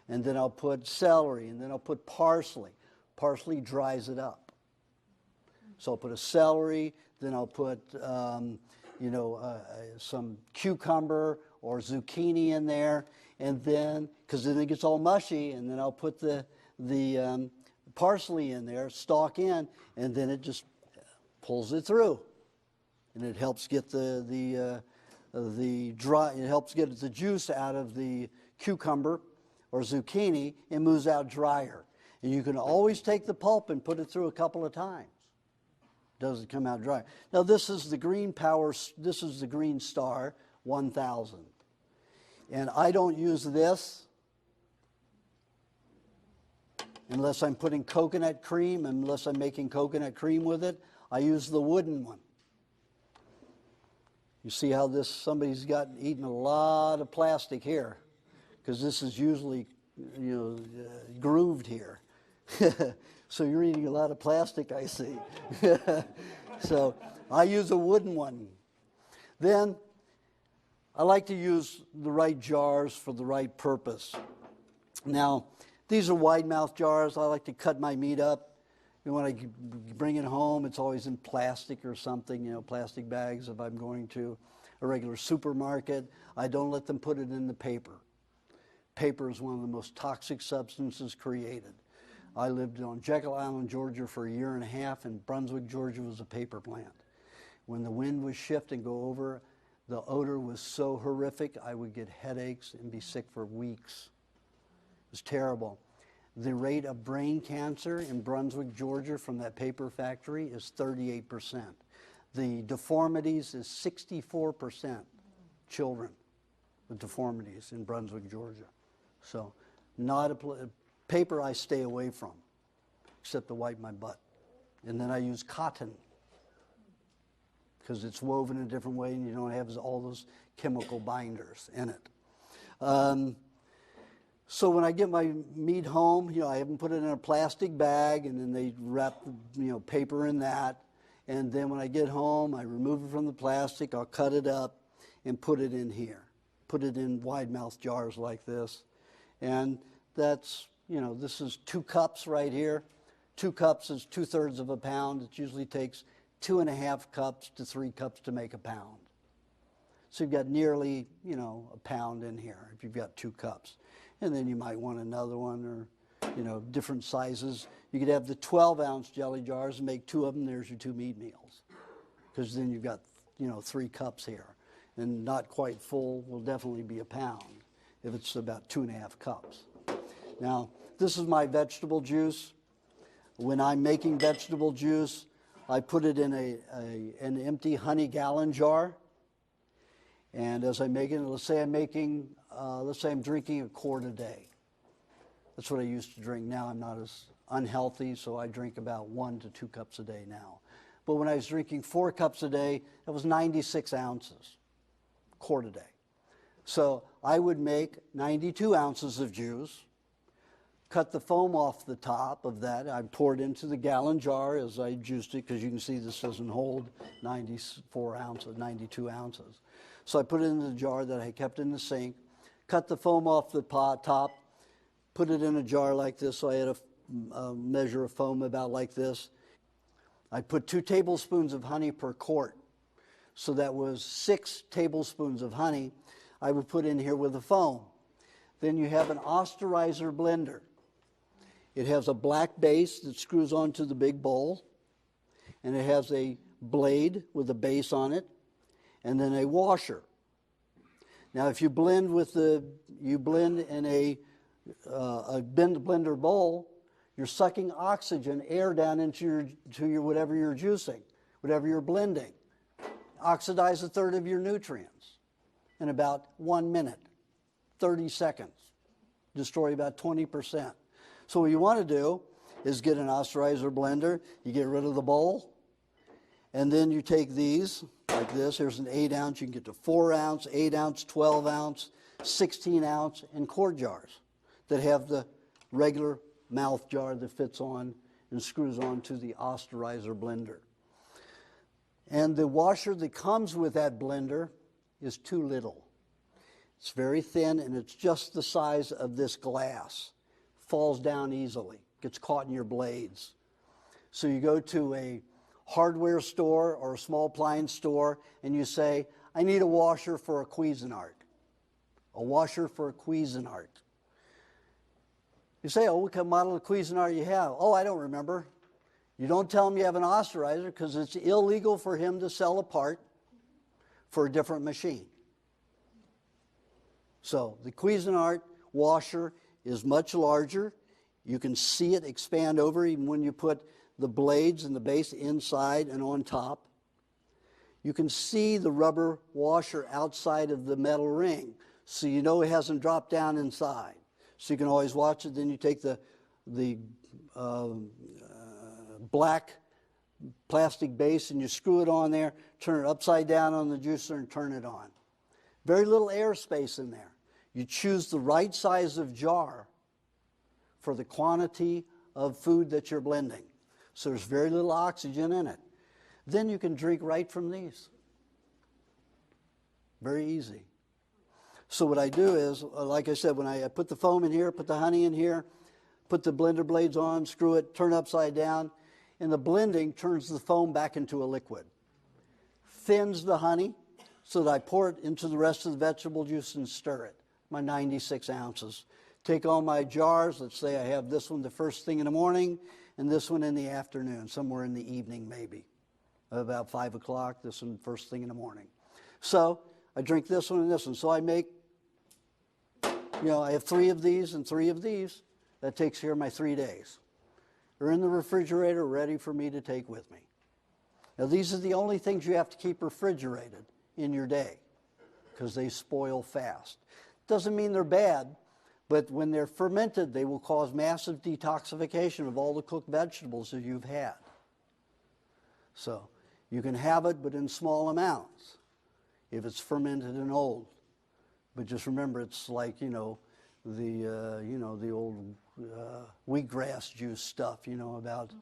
And then I'll put celery, and then I'll put parsley. Parsley dries it up. So I'll put a celery, then I'll put some cucumber or zucchini in there, and then, because then it gets all mushy, and then I'll put the parsley in there, stalk in, and then it just pulls it through, and it helps get the juice out of the cucumber or zucchini, and moves out drier. And you can always take the pulp and put it through a couple of times. Doesn't come out dry. Now this is the Green Power. This is the Green Star 1000, and I don't use this unless I'm putting coconut cream, unless I'm making coconut cream with it. I use the wooden one. You see how somebody's eaten a lot of plastic here, because this is usually, grooved here. So you're eating a lot of plastic, I see. So I use a wooden one. Then I like to use the right jars for the right purpose. Now, these are wide mouth jars. I like to cut my meat up. When I bring it home, it's always in plastic or something, plastic bags. If I'm going to a regular supermarket, I don't let them put it in the paper. Paper is one of the most toxic substances created. I lived on Jekyll Island, Georgia for 1.5 years, and Brunswick, Georgia was a paper plant. When the wind would shift and go over, the odor was so horrific, I would get headaches and be sick for weeks. It was terrible. The rate of brain cancer in Brunswick, Georgia from that paper factory is 38%. The deformities is 64% children with deformities in Brunswick, Georgia. So paper I stay away from, except to wipe my butt. And then I use cotton, because it's woven in a different way and you don't have all those chemical binders in it. So when I get my meat home, I haven't put it in a plastic bag, and then they wrap paper in that. And then when I get home, I remove it from the plastic, I'll cut it up and put it in here. put it in wide-mouth jars like this. And that's, this is 2 cups right here. 2 cups is 2/3 of a pound. It usually takes 2.5 cups to 3 cups to make a pound. So you've got nearly, a pound in here if you've got 2 cups. And then you might want another one or, different sizes. You could have the 12-ounce jelly jars and make 2 of them. There's your 2 meat meals. Because then you've got, 3 cups here. And not quite full will definitely be a pound if it's about 2.5 cups. Now, this is my vegetable juice. When I'm making vegetable juice, I put it in an empty honey gallon jar. And as I make it, let's say I'm drinking a quart a day. That's what I used to drink. Now I'm not as unhealthy, so I drink about 1 to 2 cups a day now. But when I was drinking 4 cups a day, that was 96 ounces, quart a day. So I would make 92 ounces of juice, cut the foam off the top of that. I pour it into the gallon jar as I juiced it, because you can see this doesn't hold 94 ounces, 92 ounces. So I put it in the jar that I kept in the sink, cut the foam off the top, put it in a jar like this. So I had a measure of foam about like this. I put 2 tablespoons of honey per quart. So that was 6 tablespoons of honey I would put in here with the foam. Then you have an osterizer blender. It has a black base that screws onto the big bowl, and it has a blade with a base on it, and then a washer. Now, if you blend in a blender bowl, you're sucking oxygen, air down into your whatever you're juicing, whatever you're blending. Oxidize 1/3 of your nutrients in about 1 minute, 30 seconds. Destroy about 20%. So what you want to do is get an osterizer blender. You get rid of the bowl, and then you take these like this. Here's an 8 ounce. You can get to 4 ounce, 8 ounce, 12 ounce, 16 ounce, and quart jars that have the regular mouth jar that fits on and screws on to the osterizer blender. And the washer that comes with that blender is too little. It's very thin, and it's just the size of this glass. Falls down easily, gets caught in your blades. So you go to a hardware store or a small appliance store, and you say, I need a washer for a Cuisinart. A washer for a Cuisinart. You say, oh, what kind of model of Cuisinart you have? Oh, I don't remember. You don't tell him you have an osterizer, because it's illegal for him to sell a part for a different machine. So the Cuisinart washer is much larger. You can see it expand over even when you put the blades and the base inside and on top. You can see the rubber washer outside of the metal ring, so you know it hasn't dropped down inside. So you can always watch it. Then you take the black plastic base and you screw it on there, turn it upside down on the juicer and turn it on. Very little air space in there. You choose the right size of jar for the quantity of food that you're blending. So there's very little oxygen in it. Then you can drink right from these. Very easy. So what I do is, like I said, when I put the foam in here, put the honey in here, put the blender blades on, screw it, turn it upside down, and the blending turns the foam back into a liquid. Thins the honey so that I pour it into the rest of the vegetable juice and stir it, my 96 ounces. Take all my jars. Let's say I have this one the first thing in the morning and this one in the afternoon, somewhere in the evening maybe, about 5 o'clock, this one first thing in the morning. So I drink this one and this one. So I make, I have 3 of these and 3 of these. That takes care of my 3 days. They're in the refrigerator ready for me to take with me. Now these are the only things you have to keep refrigerated in your day because they spoil fast. Doesn't mean they're bad, but when they're fermented, they will cause massive detoxification of all the cooked vegetables that you've had. So you can have it, but in small amounts if it's fermented and old. But just remember, it's like, the old wheatgrass juice stuff, about,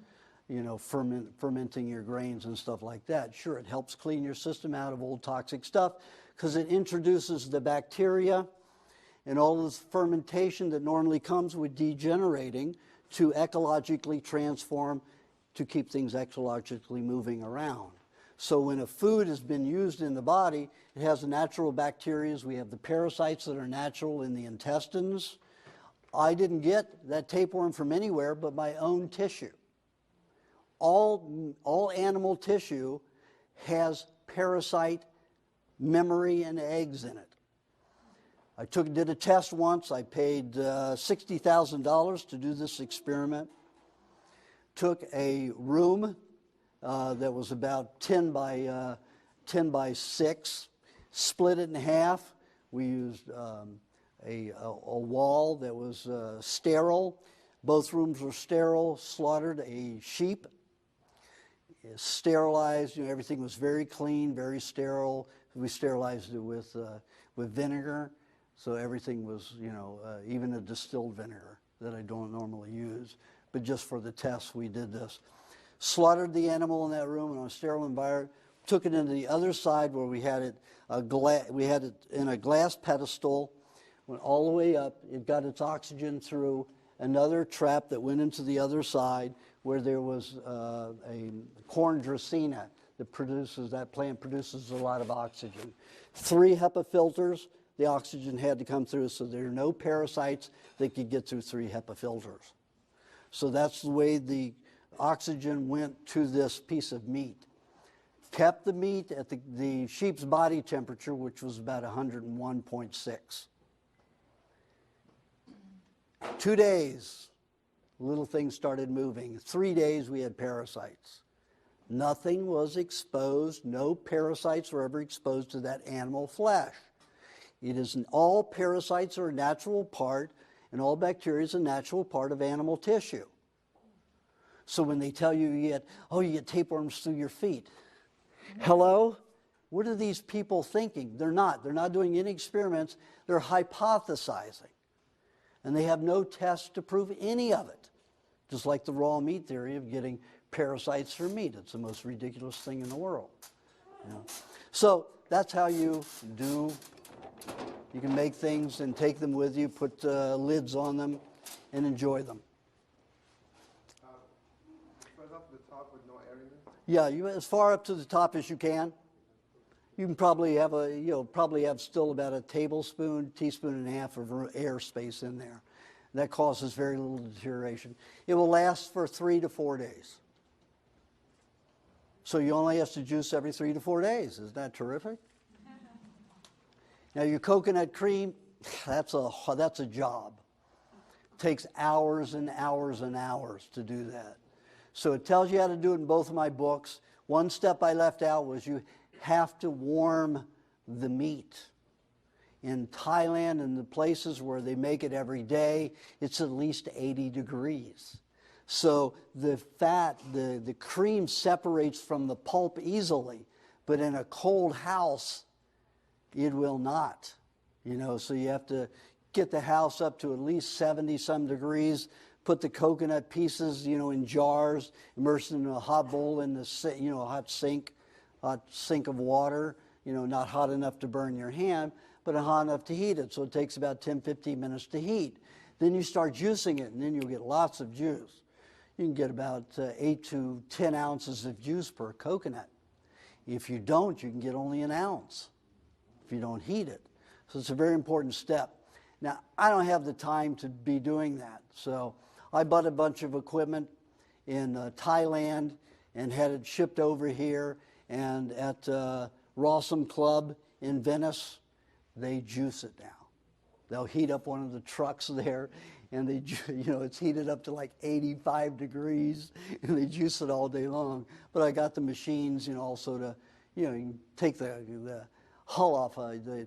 fermenting your grains and stuff like that. Sure, it helps clean your system out of old toxic stuff because it introduces the bacteria and all this fermentation that normally comes with degenerating to ecologically transform to keep things ecologically moving around. So when a food has been used in the body, it has the natural bacteria. We have the parasites that are natural in the intestines. I didn't get that tapeworm from anywhere but my own tissue. All animal tissue has parasite memory and eggs in it. I did a test once. I paid $60,000 to do this experiment. Took a room that was about 10 by 6, split it in half. We used a wall that was sterile. Both rooms were sterile. Slaughtered a sheep. Sterilized. Everything was very clean, very sterile. We sterilized it with vinegar, so everything was, even a distilled vinegar that I don't normally use. But just for the test, we did this. Slaughtered the animal in that room in a sterile environment. Took it into the other side where we had it. We had it in a glass pedestal. Went all the way up. It got its oxygen through another trap that went into the other side where there was a corn dracaena that plant produces a lot of oxygen. 3 HEPA filters, the oxygen had to come through, so there are no parasites that could get through 3 HEPA filters. So that's the way the oxygen went to this piece of meat. Kept the meat at the sheep's body temperature, which was about 101.6. 2 days, little things started moving. 3 days, we had parasites. Nothing was exposed. No parasites were ever exposed to that animal flesh. All parasites are a natural part, and all bacteria is a natural part of animal tissue. So when they tell you you get tapeworms through your feet. Hello? What are these people thinking? They're not. They're not doing any experiments. They're hypothesizing. And they have no tests to prove any of it. Just like the raw meat theory of getting parasites from meat. It's the most ridiculous thing in the world. So that's how you can make things and take them with you, put lids on them, and enjoy them. Right up to the top with no air in it? Yeah, as far up to the top as you can. You can probably have still about a teaspoon and a half of air space in there. That causes very little deterioration. It will last for 3 to 4 days. So you only have to juice every 3 to 4 days. Isn't that terrific? Now your coconut cream, that's a job. It takes hours and hours and hours to do that. So it tells you how to do it in both of my books. One step I left out was you have to warm the meat. In Thailand and the places where they make it every day, it's at least 80 degrees. So the fat, the cream separates from the pulp easily, but in a cold house, it will not. So you have to get the house up to at least 70-some degrees, put the coconut pieces, in jars, immerse them in a hot bowl in the, hot sink of water, not hot enough to burn your hand, but hot enough to heat it. So it takes about 10, 15 minutes to heat. Then you start juicing it, and then you'll get lots of juice. You can get about 8 to 10 ounces of juice per coconut. If you don't, you can get only an ounce if you don't heat it. So it's a very important step. Now, I don't have the time to be doing that. So I bought a bunch of equipment in Thailand and had it shipped over here. And at Rossum Club in Venice, they juice it now. They'll heat up one of the trucks there, and it's heated up to like 85 degrees, and they juice it all day long. But I got the machines, also to, you can take the hull off,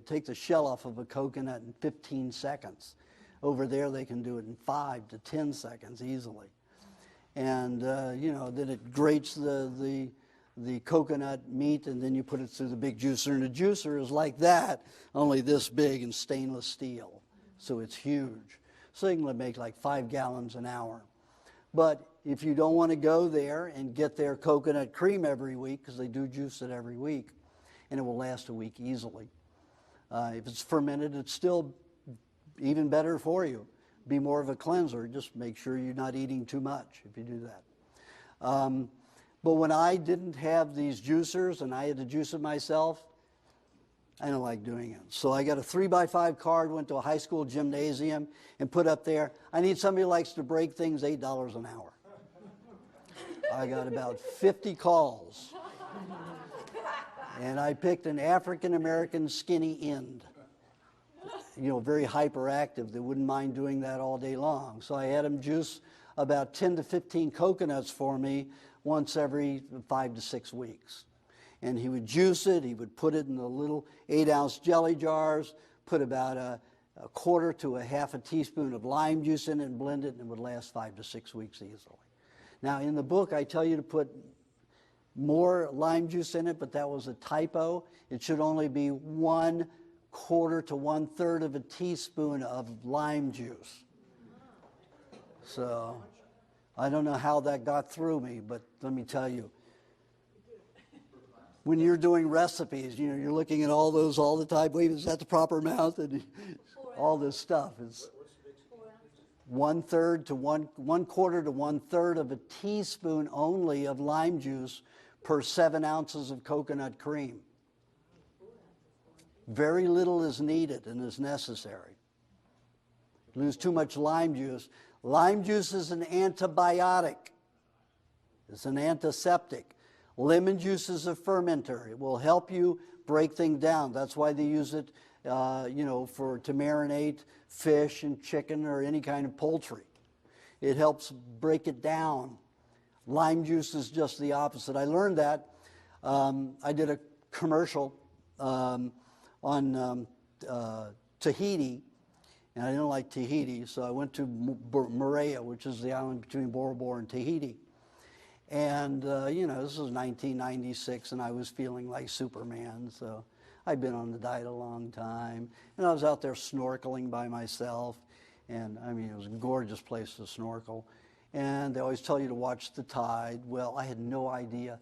take the shell off of a coconut in 15 seconds. Over there, they can do it in 5 to 10 seconds easily. And, then it grates the coconut meat, and then you put it through the big juicer. And the juicer is like that, only this big, and stainless steel. So it's huge. So you can make like 5 gallons an hour. But if you don't want to go there and get their coconut cream every week, because they do juice it every week, and it will last a week easily. If it's fermented, it's still even better for you. Be more of a cleanser. Just make sure you're not eating too much if you do that. But when I didn't have these juicers and I had to juice it myself, I don't like doing it. So I got a 3x5 card, went to a high school gymnasium and put up there, I need somebody who likes to break things, $8 an hour. I got about 50 calls. And I picked an African-American skinny end, very hyperactive that wouldn't mind doing that all day long. So I had him juice about 10 to 15 coconuts for me once every 5 to 6 weeks. And he would juice it, he would put it in the little 8-ounce jelly jars, put about a quarter to a half a teaspoon of lime juice in it and blend it, and it would last 5 to 6 weeks easily. Now in the book I tell you to put more lime juice in it, but that was a typo. It should only be 1/4 to 1/3 of a teaspoon of lime juice. So I don't know how that got through me, but let me tell you, when you're doing recipes, you're looking at all those all the time. Wait, is that the proper amount? And all this stuff is 1/3 to 1/4 to 1/3 of a teaspoon only of lime juice per 7 ounces of coconut cream. Very little is needed and is necessary. Lose too much lime juice. Lime juice is an antibiotic. It's an antiseptic. Lemon juice is a fermenter. It will help you break things down. That's why they use it, to marinate fish and chicken or any kind of poultry. It helps break it down. Lime juice is just the opposite. I learned that. I did a commercial on Tahiti, and I didn't like Tahiti, so I went to Moorea, which is the island between Bora Bora and Tahiti. And, this was 1996, and I was feeling like Superman, so I'd been on the diet a long time. And I was out there snorkeling by myself, and, it was a gorgeous place to snorkel. And they always tell you to watch the tide. Well, I had no idea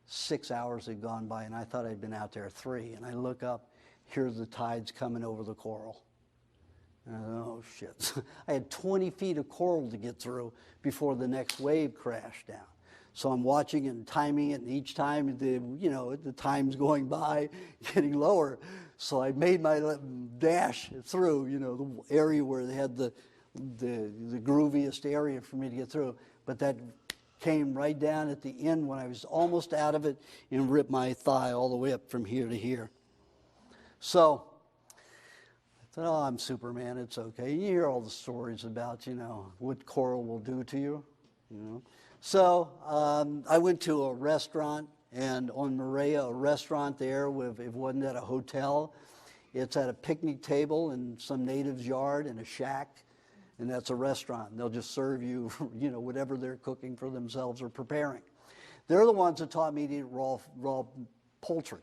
6 hours had gone by, and I thought I'd been out there 3. And I look up, here's the tides coming over the coral. And I thought, oh, shit. I had 20 feet of coral to get through before the next wave crashed down. So I'm watching it and timing it, and each time the time's going by, getting lower. So I made my dash through, the area where they had the grooviest area for me to get through. But that came right down at the end when I was almost out of it and ripped my thigh all the way up from here to here. So I thought, oh, I'm Superman, it's okay. You hear all the stories about, what coral will do to you, So I went to a restaurant, and on Moorea, a restaurant there, it wasn't at a hotel. It's at a picnic table in some native's yard in a shack, and that's a restaurant. And they'll just serve you, whatever they're cooking for themselves or preparing. They're the ones that taught me to eat raw poultry.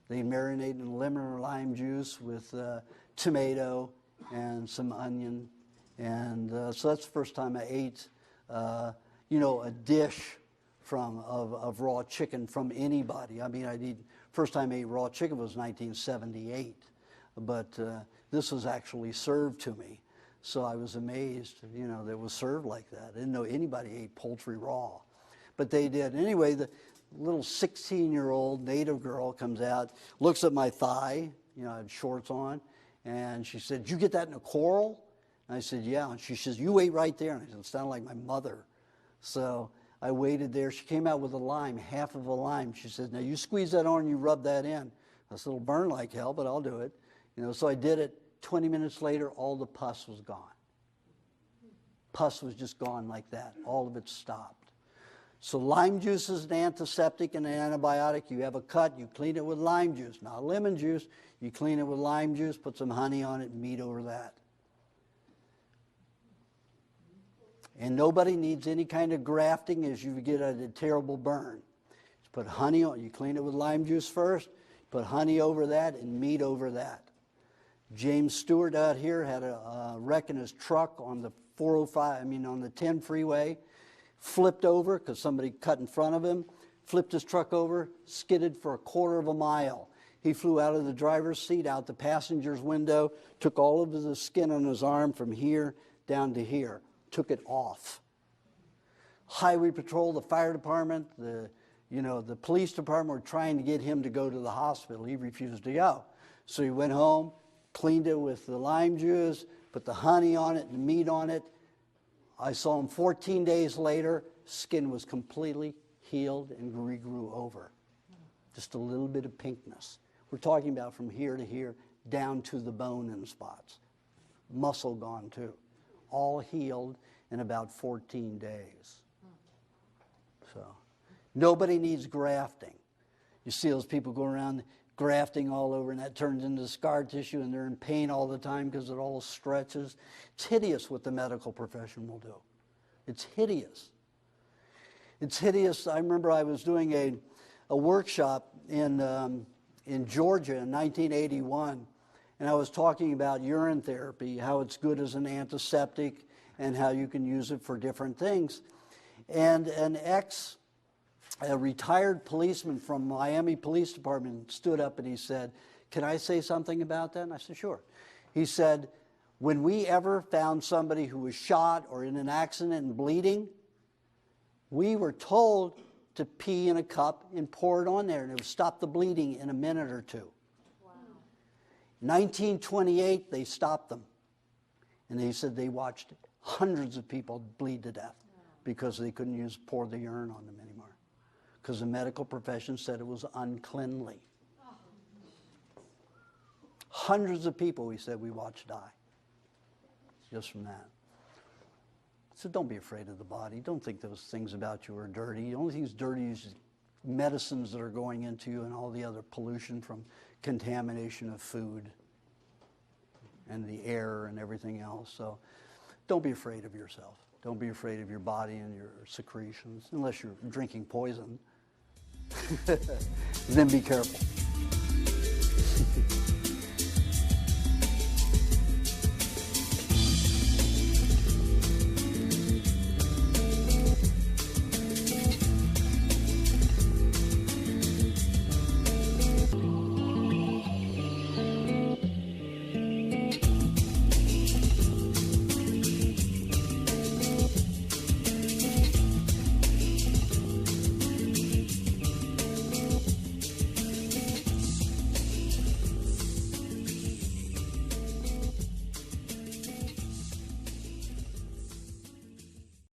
They marinate in lemon or lime juice with tomato and some onion. And so that's the first time I ate a dish of raw chicken from anybody. First time I ate raw chicken was 1978, but this was actually served to me. So I was amazed, that it was served like that. I didn't know anybody ate poultry raw, but they did. Anyway, the little 16-year-old native girl comes out, looks at my thigh, I had shorts on, and she said, "Did you get that in a coral?" And I said, "Yeah." And she says, "You wait right there." And I said, "It sounded like my mother." So I waited there. She came out with a lime, half of a lime. She said, "Now you squeeze that on and you rub that in." I said, "It'll burn like hell, but I'll do it." So I did it. 20 minutes later, all the pus was gone. Pus was just gone like that. All of it stopped. So lime juice is an antiseptic and an antibiotic. You have a cut, you clean it with lime juice. Not lemon juice. You clean it with lime juice, put some honey on it, and meat over that. And nobody needs any kind of grafting as you get a terrible burn. Just put honey on, you clean it with lime juice first, put honey over that and meat over that. James Stewart out here had a wreck in his truck on the 405, on the 10 freeway. flipped over because somebody cut in front of him, flipped his truck over, skidded for a quarter of a mile. He flew out of the driver's seat, out the passenger's window, took all of the skin on his arm from here down to here, took it off. Highway Patrol, the fire department, the police department were trying to get him to go to the hospital. He refused to go. So he went home, cleaned it with the lime juice, put the honey on it and the meat on it. I saw him 14 days later. Skin was completely healed and regrew over. Just a little bit of pinkness. We're talking about from here to here, down to the bone in spots. Muscle gone too. All healed in about 14 days. So, nobody needs grafting. You see those people go around grafting all over, and that turns into scar tissue, and they're in pain all the time because it all stretches. It's hideous what the medical profession will do. It's hideous. It's hideous. I remember I was doing a workshop in Georgia in 1981, and I was talking about urine therapy, how it's good as an antiseptic, and how you can use it for different things. And a retired policeman from Miami Police Department stood up and he said, "Can I say something about that?" And I said, "Sure." He said, "When we ever found somebody who was shot or in an accident and bleeding, we were told to pee in a cup and pour it on there, and it would stop the bleeding in a minute or two." Wow. 1928, they stopped them. And they said they watched hundreds of people bleed to death because they couldn't pour the urine on them anymore. Because the medical profession said it was uncleanly. Hundreds of people, we said, we watched die just from that. So don't be afraid of the body. Don't think those things about you are dirty. The only thing that's dirty is medicines that are going into you and all the other pollution from contamination of food and the air and everything else. So don't be afraid of yourself. Don't be afraid of your body and your secretions, unless you're drinking poison. Then be careful.